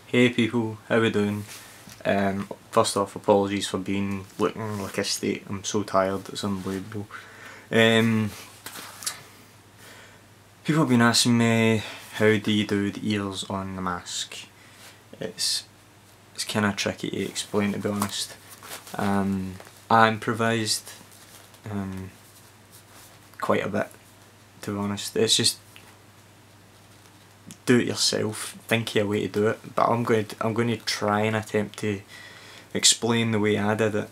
Hey people, how we doing? First off, apologies for looking like a state. I'm so tired, it's unbelievable. People have been asking me, how do you do the ears on the mask? It's kind of tricky to explain, to be honest. I improvised quite a bit, to be honest. It's just do it yourself, think of a way to do it, but I'm going to try and attempt to explain the way I did it,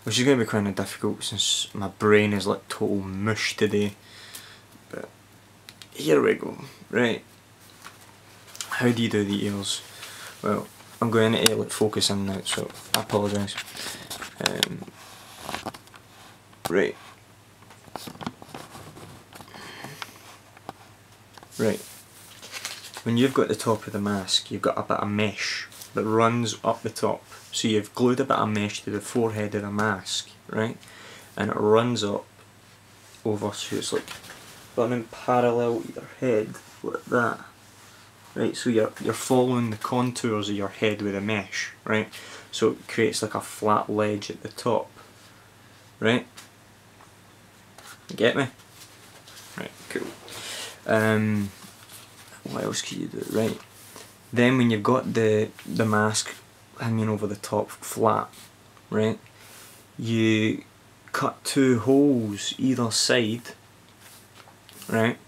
which is going to be kind of difficult since my brain is like total mush today. But here we go. Right, how do you do the ears? Well, I'm going to like focus in now, so I apologise. Right. Right, when you've got the top of the mask, you've got a bit of mesh that runs up the top. So you've glued a bit of mesh to the forehead of the mask, right? And it runs up over, so it's like running parallel to your head, like that. Right, so you're following the contours of your head with a mesh, right? So it creates like a flat ledge at the top, right? You get me? Right, cool. What else can you do? Right, then when you've got the mask hanging over the top flat, right, you cut 2 holes either side, right,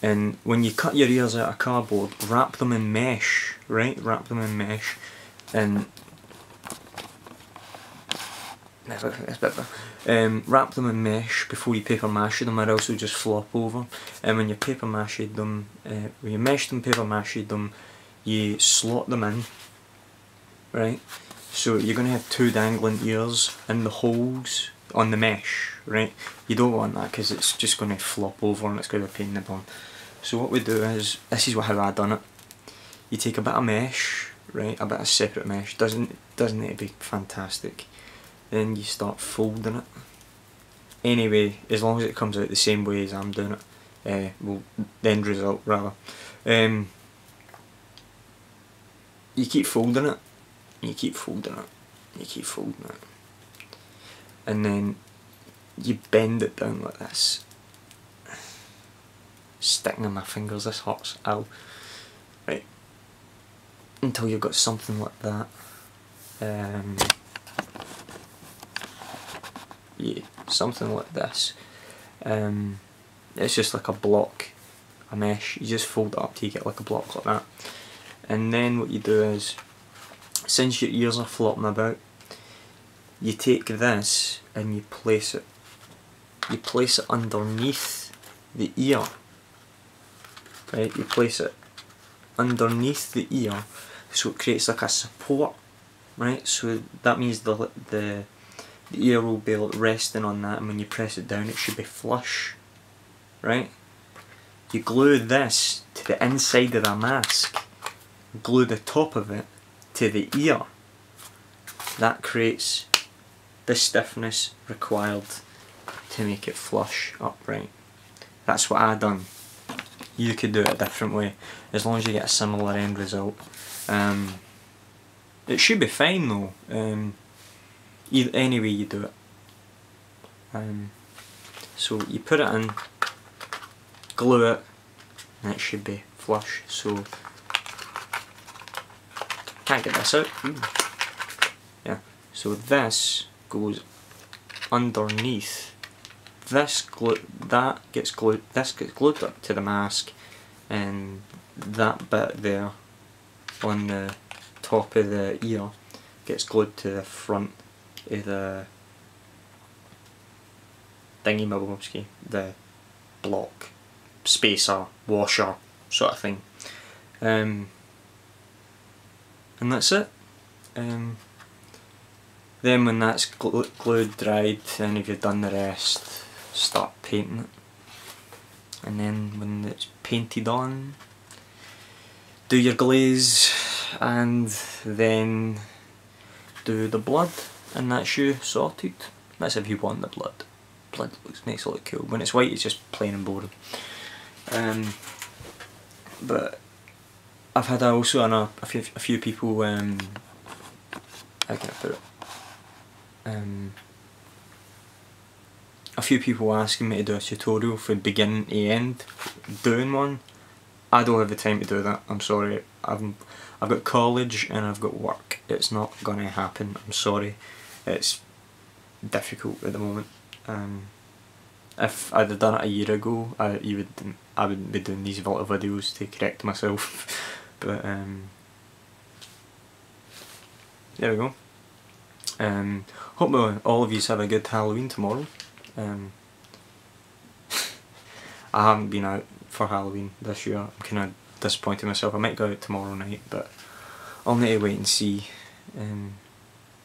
and when you cut your ears out of cardboard, wrap them in mesh, right, wrap them in mesh, and wrap them in mesh before you paper mache them, or else they'll just flop over. And when you paper mache them, when you mesh them, paper mache them, you slot them in, right? So you're going to have 2 dangling ears in the holes on the mesh, right? You don't want that because it's just going to flop over and it's going to be a pain in the bum. So what we do is, this is how I done it. You take a bit of mesh, right? A bit of separate mesh. Doesn't need to be fantastic. Then you start folding it. Anyway, as long as it comes out the same way as I'm doing it, well, the end result rather. You keep folding it, you keep folding it, you keep folding it, and then you bend it down like this. Sticking in my fingers, this hurts, ow. Right, until you've got something like that. Yeah, something like this. It's just like a block, a mesh. You just fold it up till you get like a block like that. And then what you do is, since your ears are flopping about, you take this and you place it. You place it underneath the ear. Right, you place it underneath the ear, so it creates like a support. Right, so that means the ear will be resting on that, and when you press it down it should be flush, right? You glue this to the inside of the mask, glue the top of it to the ear. That creates the stiffness required to make it flush upright. That's what I done. You could do it a different way, as long as you get a similar end result. It should be fine though. Any way you do it. So you put it in, glue it, and it should be flush. So can't get this out. Ooh. Yeah. So this goes underneath. This gets glued up to the mask, and that bit there on the top of the ear gets glued to the front of the thingy-mabobski, the block, spacer, washer sort of thing. And that's it. Then when that's glued, dried, and if you've done the rest, start painting it. And then when it's painted on, do your glaze, and then do the blood, and that's you sorted. That's if you want the blood. Blood makes it look cool. When it's white it's just plain and boring. But I've had also a few people, how can I put it? A few people asking me to do a tutorial from beginning to end, doing one. I don't have the time to do that, I'm sorry. I've got college and I've got work. It's not gonna happen, I'm sorry. It's difficult at the moment. If I'd have done it a year ago, I wouldn't be doing these little videos to correct myself. But there we go. Hope all of you have a good Halloween tomorrow. I haven't been out for Halloween this year. I'm kind of disappointed in myself. I might go out tomorrow night, but I'll need to wait and see.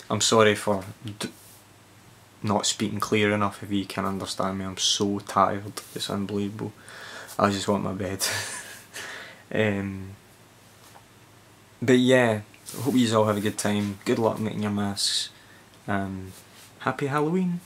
I'm sorry for not speaking clear enough. If you can understand me, I'm so tired. It's unbelievable. I just want my bed. But yeah, hope you all have a good time. Good luck making your masks. Happy Halloween.